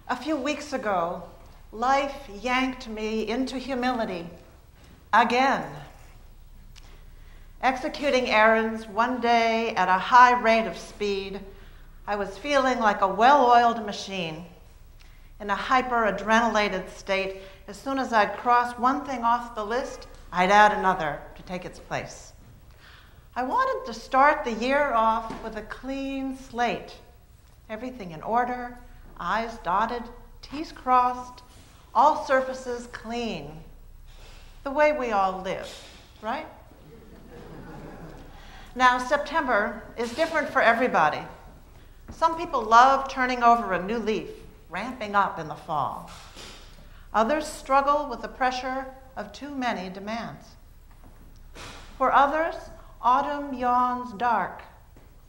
A few weeks ago, life yanked me into humility again. Executing errands one day at a high rate of speed, I was feeling like a well-oiled machine. In a hyper-adrenalated state, as soon as I'd cross one thing off the list, I'd add another to take its place. I wanted to start the year off with a clean slate. Everything in order, I's dotted, T's crossed, all surfaces clean. The way we all live, right? Now, September is different for everybody. Some people love turning over a new leaf, ramping up in the fall. Others struggle with the pressure of too many demands. For others, autumn yawns dark,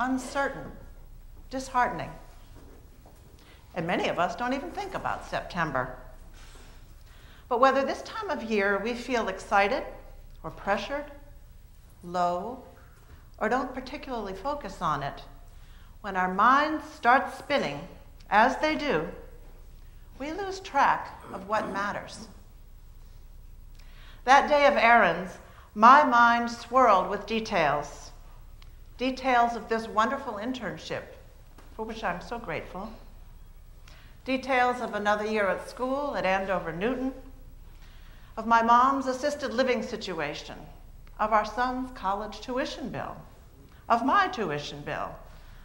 uncertain, disheartening. And many of us don't even think about September. But whether this time of year we feel excited or pressured, low, or don't particularly focus on it, when our minds start spinning, as they do, we lose track of what matters. That day of errands, my mind swirled with details. Details of this wonderful internship, for which I'm so grateful. Details of another year at school at Andover Newton, of my mom's assisted living situation, of our son's college tuition bill, of my tuition bill,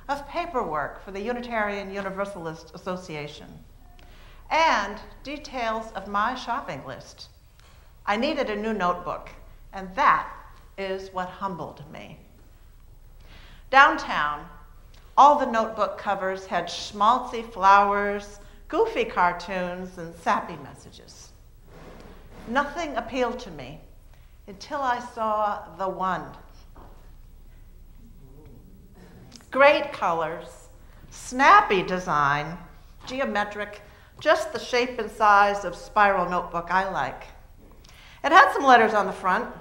of paperwork for the Unitarian Universalist Association, and details of my shopping list. I needed a new notebook, and that is what humbled me. Downtown, all the notebook covers had schmaltzy flowers, goofy cartoons, and sappy messages. Nothing appealed to me until I saw the one. Great colors, snappy design, geometric, just the shape and size of spiral notebook I like. It had some letters on the front.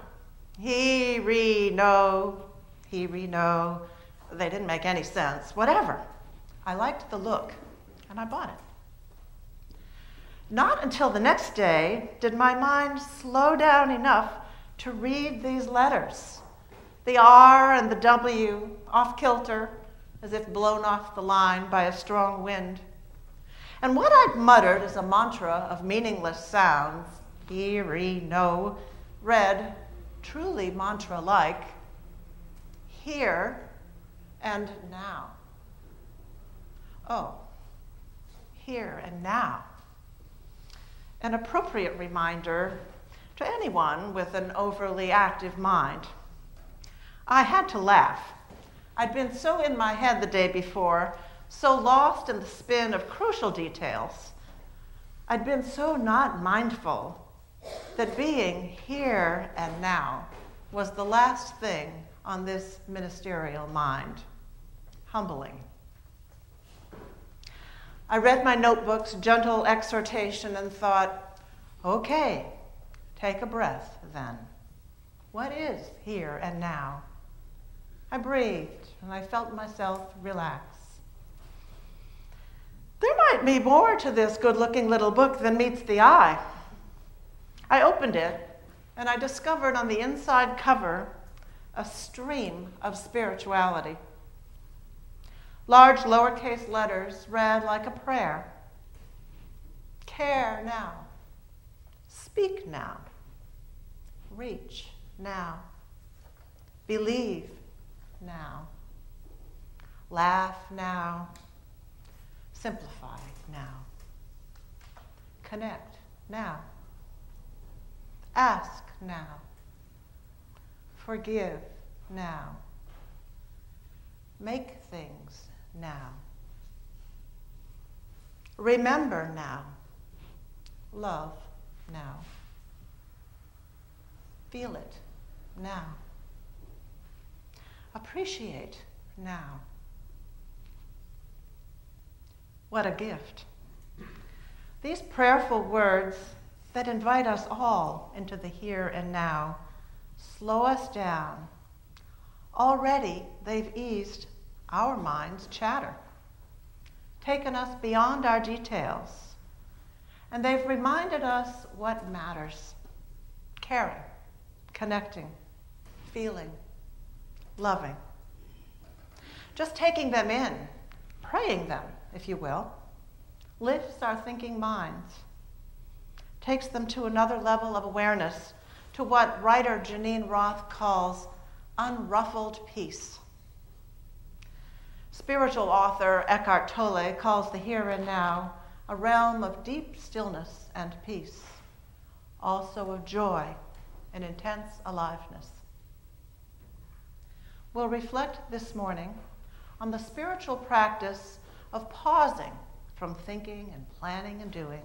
He, re, no, he, re, no. They didn't make any sense. Whatever. I liked the look, and I bought it. Not until the next day did my mind slow down enough to read these letters. The R and the W off kilter, as if blown off the line by a strong wind. And what I'd muttered as a mantra of meaningless sounds, he, re, no, read, truly mantra-like, here and now. Oh, here and now. An appropriate reminder to anyone with an overly active mind. I had to laugh. I'd been so in my head the day before, so lost in the spin of crucial details. I'd been so not mindful that being here and now was the last thing on this ministerial mind. Humbling. I read my notebook's gentle exhortation and thought, okay, take a breath then. What is here and now? I breathed and I felt myself relax. There might be more to this good-looking little book than meets the eye. I opened it and I discovered on the inside cover a stream of spirituality. Large lowercase letters read like a prayer. Care now. Speak now. Reach now. Believe now. Laugh now. Simplify now. Connect now. Ask now. Forgive now. Make things now. Remember now. Love now. Feel it now. Appreciate now. What a gift. These prayerful words that invite us all into the here and now slow us down. Already they've eased our minds' chatter, taken us beyond our details, And they've reminded us what matters: caring, connecting, feeling, loving. Just taking them in, praying them, if you will, lifts our thinking minds, takes them to another level of awareness, to what writer Janine Roth calls unruffled peace. Spiritual author Eckhart Tolle calls the here and now a realm of deep stillness and peace, also of joy and intense aliveness. We'll reflect this morning on the spiritual practice of pausing from thinking and planning and doing,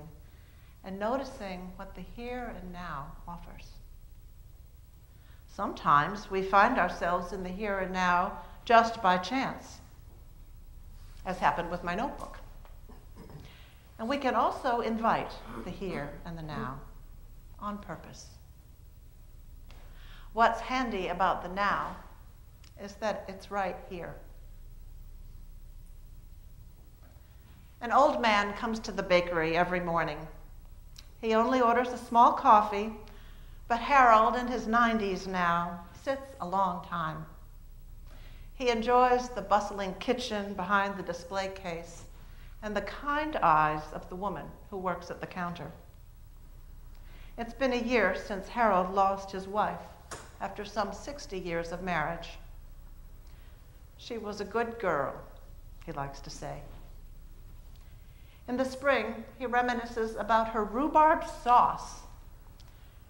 and noticing what the here and now offers. Sometimes we find ourselves in the here and now just by chance, as happened with my notebook. And we can also invite the here and the now on purpose. What's handy about the now is that it's right here. An old man comes to the bakery every morning. He only orders a small coffee, but Harold, in his 90s now, sits a long time. He enjoys the bustling kitchen behind the display case and the kind eyes of the woman who works at the counter. It's been a year since Harold lost his wife after some 60 years of marriage. She was a good girl, he likes to say. In the spring, he reminisces about her rhubarb sauce.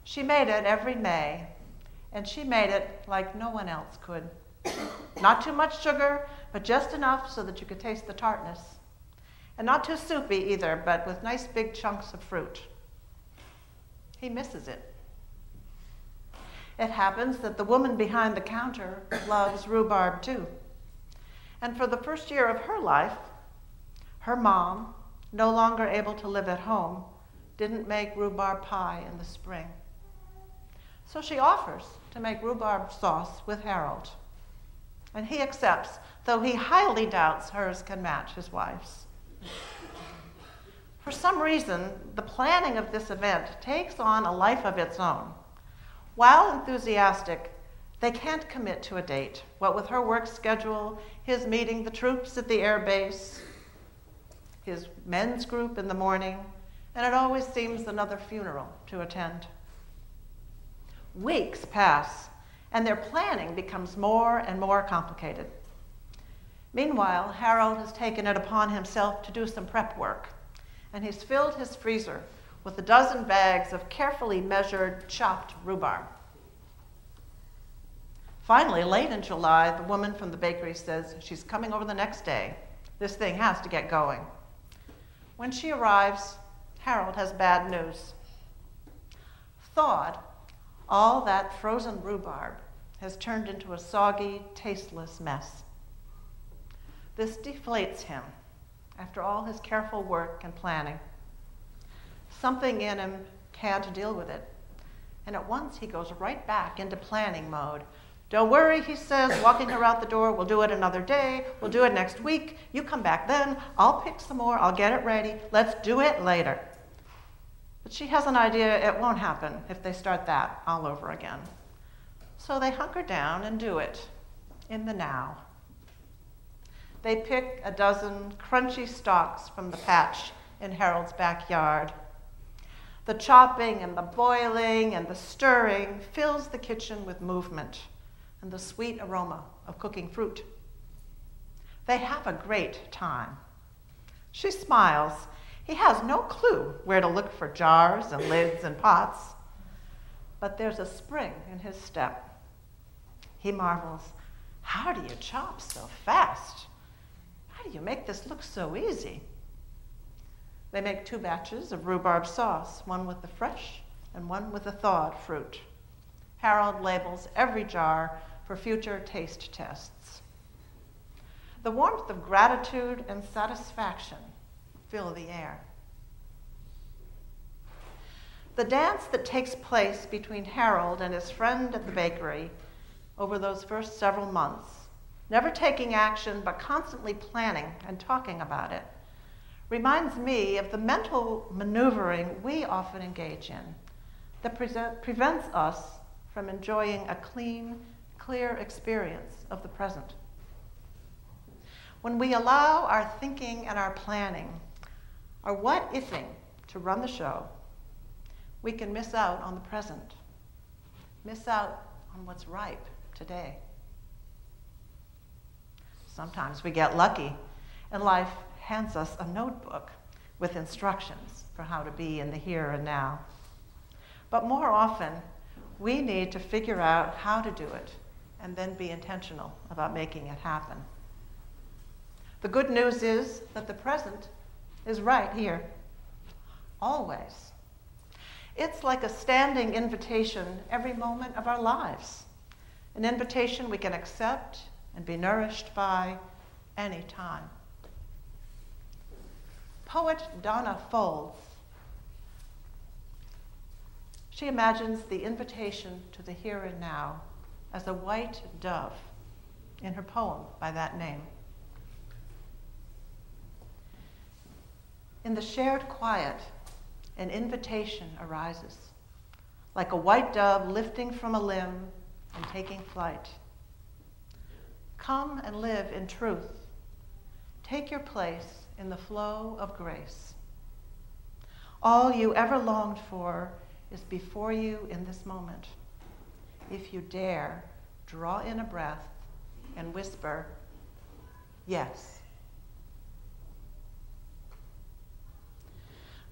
She made it every May, and she made it like no one else could. Not too much sugar, but just enough so that you could taste the tartness. And not too soupy either, but with nice big chunks of fruit. He misses it. It happens that the woman behind the counter loves rhubarb too. And for the first year of her life, her mom, no longer able to live at home, didn't make rhubarb pie in the spring. So she offers to make rhubarb sauce with Harold. And he accepts, though he highly doubts hers can match his wife's. For some reason, the planning of this event takes on a life of its own. While enthusiastic, they can't commit to a date, what with her work schedule, his meeting the troops at the air base, his men's group in the morning, and it always seems another funeral to attend. Weeks pass, and their planning becomes more and more complicated. Meanwhile, Harold has taken it upon himself to do some prep work, and he's filled his freezer with a dozen bags of carefully measured, chopped rhubarb. Finally, late in July, the woman from the bakery says she's coming over the next day. This thing has to get going. When she arrives, Harold has bad news. Thawed, all that frozen rhubarb has turned into a soggy, tasteless mess. This deflates him after all his careful work and planning. Something in him can't deal with it, and at once he goes right back into planning mode. Don't worry, he says, walking her out the door, we'll do it another day, we'll do it next week, you come back then, I'll pick some more, I'll get it ready, let's do it later. But she has an idea it won't happen if they start that all over again. So they hunker down and do it in the now. They pick a dozen crunchy stalks from the patch in Harold's backyard. The chopping and the boiling and the stirring fills the kitchen with movement and the sweet aroma of cooking fruit. They have a great time. She smiles. He has no clue where to look for jars and lids and pots, but there's a spring in his step. He marvels, how do you chop so fast? How do you make this look so easy? They make 2 batches of rhubarb sauce, one with the fresh and one with the thawed fruit. Harold labels every jar for future taste tests. The warmth of gratitude and satisfaction fill the air. The dance that takes place between Harold and his friend at the bakery over those first several months, never taking action but constantly planning and talking about it, reminds me of the mental maneuvering we often engage in that prevents us from enjoying a clean, clear experience of the present. When we allow our thinking and our planning, our what-ifing to run the show, we can miss out on the present, miss out on what's ripe today. Sometimes we get lucky and life hands us a notebook with instructions for how to be in the here and now. But more often, we need to figure out how to do it and then be intentional about making it happen. The good news is that the present is right here, always. It's like a standing invitation every moment of our lives, an invitation we can accept and be nourished by any time. Poet Donna Folds, she imagines the invitation to the here and now as a white dove in her poem by that name. In the shared quiet, an invitation arises, like a white dove lifting from a limb and taking flight. Come and live in truth. Take your place in the flow of grace. All you ever longed for is before you in this moment. If you dare, draw in a breath and whisper, yes.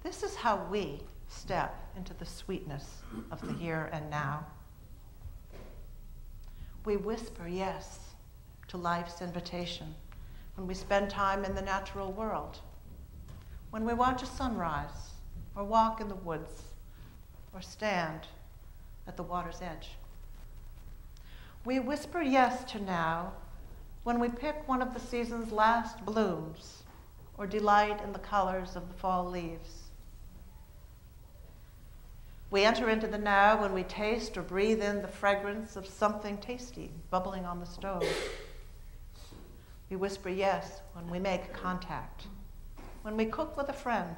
This is how we step into the sweetness of the here and now. We whisper yes to life's invitation when we spend time in the natural world, when we watch a sunrise, or walk in the woods, or stand at the water's edge. We whisper yes to now when we pick one of the season's last blooms, or delight in the colors of the fall leaves. We enter into the now when we taste or breathe in the fragrance of something tasty bubbling on the stove. We whisper yes when we make contact, when we cook with a friend,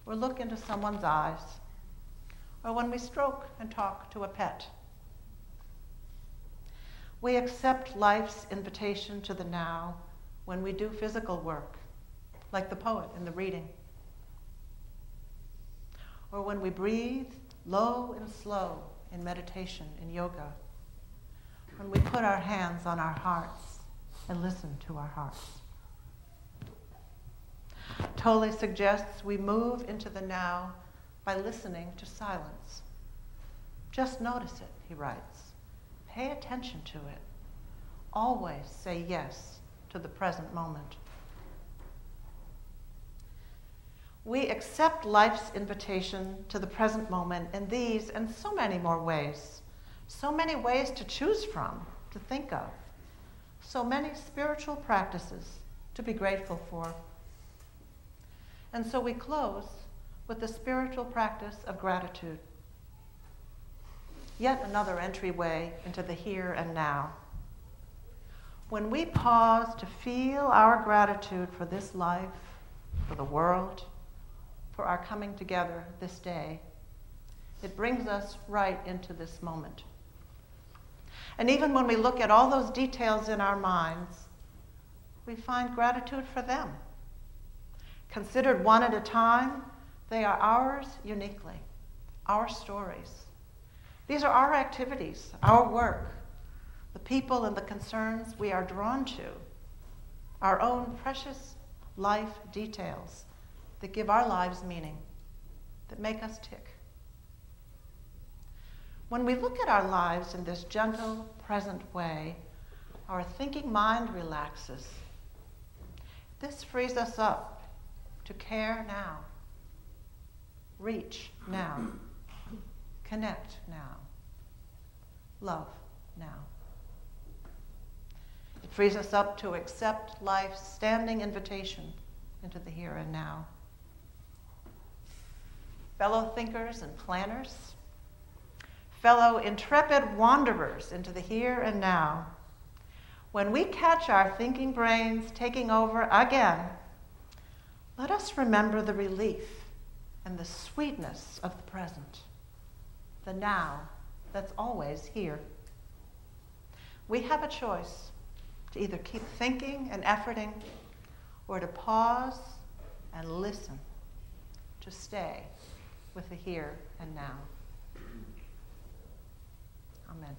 or look into someone's eyes, or when we stroke and talk to a pet. We accept life's invitation to the now when we do physical work, like the poet in the reading, or when we breathe low and slow in meditation in yoga, when we put our hands on our hearts and listen to our hearts. Tolle suggests we move into the now by listening to silence. Just notice it, he writes. Pay attention to it. Always say yes to the present moment. We accept life's invitation to the present moment in these and so many more ways. So many ways to choose from, to think of. So many spiritual practices to be grateful for. And so we close with the spiritual practice of gratitude. Yet another entryway into the here and now. When we pause to feel our gratitude for this life, for the world, for our coming together this day, it brings us right into this moment. And even when we look at all those details in our minds, we find gratitude for them. Considered one at a time, they are ours uniquely, our stories. These are our activities, our work, the people and the concerns we are drawn to, our own precious life details that give our lives meaning, that make us tick. When we look at our lives in this gentle, present way, our thinking mind relaxes. This frees us up to care now, reach now, connect now, love now. It frees us up to accept life's standing invitation into the here and now. Fellow thinkers and planners, fellow intrepid wanderers into the here and now, when we catch our thinking brains taking over again, Let us remember the relief and the sweetness of the present, the now that's always here. We have a choice to either keep thinking and efforting, or to pause and listen, to stay with the here and now. Amen.